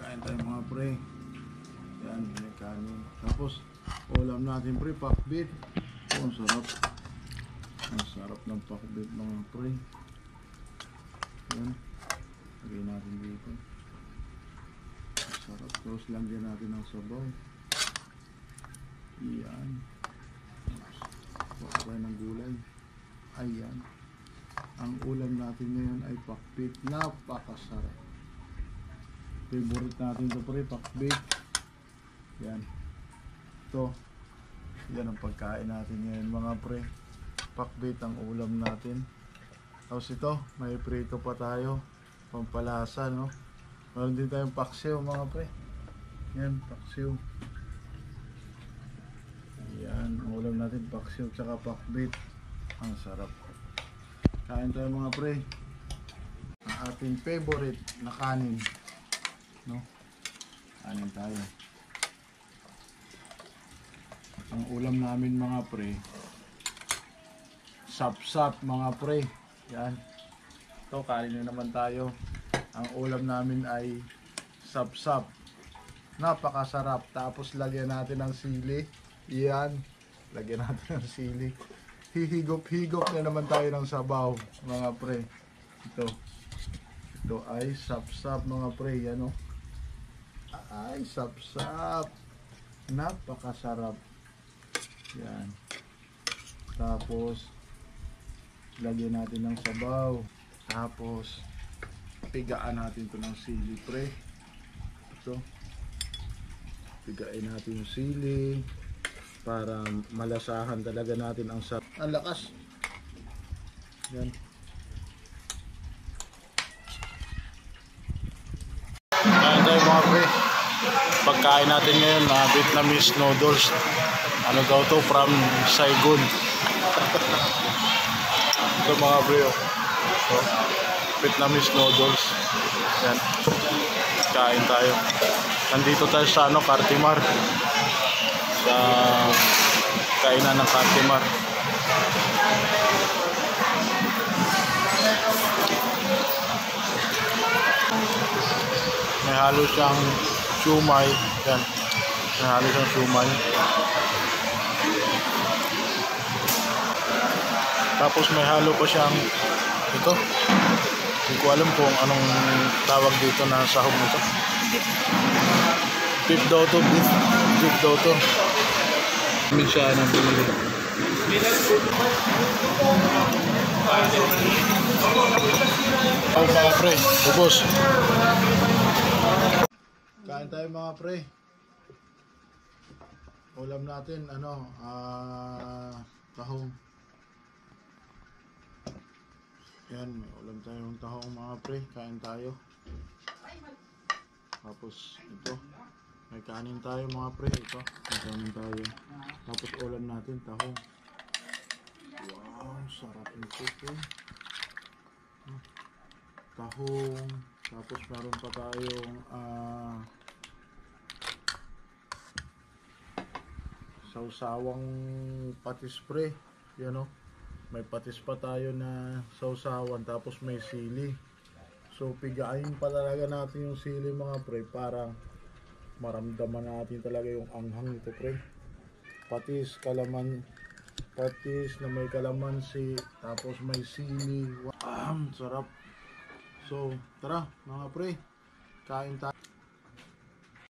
Kain tayo mga pre. Yan, may kanin. Tapos, ulam natin pre, pakbit. Oh, ang sarap. Ang sarap ng pakbit mga pre. Yan. Lagay natin dito. Ang sarap. Tapos, lagyan natin ng sabaw. Yan. Tapos, ng gulay. Ayan. Ang ulam natin ngayon ay pakbit. Napakasarap. Favorite natin ito pre, pakbit. Yan. Ito. Yan ang pagkain natin ngayon mga pre. Pakbit ang ulam natin. Tapos ito, may prito pa tayo. Pampalasa, no? Meron din tayong paksiw mga pre. Yan, paksiw. Yan, ang ulam natin, paksiw tsaka pakbit. Ang sarap. Kain tayo mga pre. Ang ating favorite na kanin. No? Kanin tayo. Ang ulam namin mga pre, sap-sap mga pre. Yan. Ito, kanin na naman tayo. Ang ulam namin ay sap-sap. Napakasarap. Tapos lagyan natin ng sili. Yan. Lagyan natin ng sili. Hihigop-higop na naman tayo ng sabaw mga pre. Ito ay sap-sap mga pre. Yan o. Ay, sap-sap. Napakasarap. Yan. Tapos, lagyan natin ng sabaw. Tapos, pigaan natin ito ng sili, pre. Ito. Pigain natin yung sili. Para malasahan talaga natin ang sarap. Ang lakas. Yan. Kain tayo mga pre. Pagkain natin ngayon na Vietnamese noodles. Ano daw to? From Saigon. Ito mga pre. So, Vietnamese noodles. Yan. Kain tayo. Nandito tayo sa ano, Cartimar. Sa kainan ng Cartimar. May halo siyang siumay. Yan. May halo siyang siumay. Tapos may halo pa siyang ito. Hindi ko alam kung anong tawag dito na sahog nito. Beef daw to. Beef daw to. May siya ng binili. Mga pre, ubos. Kain tayo mga pre. Ulam natin ano, tahong. Yan, may ulam tayong tahong mga pre. Kain tayo. Tapos ito, may kanin tayo mga pre. Ito, may kanin tayo. Tapos ulam natin tahong. Wow, sarap nito pre. Tahong. Tapos meron pa tayong sausawang patis pre. Yan o. May patis pa tayo na sausawan. Tapos may sili. So pigain pa talaga natin yung sili mga pre. Para maramdaman natin talaga yung anghang nito pre. Patis, patis na may kalamansi. Tapos may sili. Wow, sarap. So tara mga pre. Kain tayo.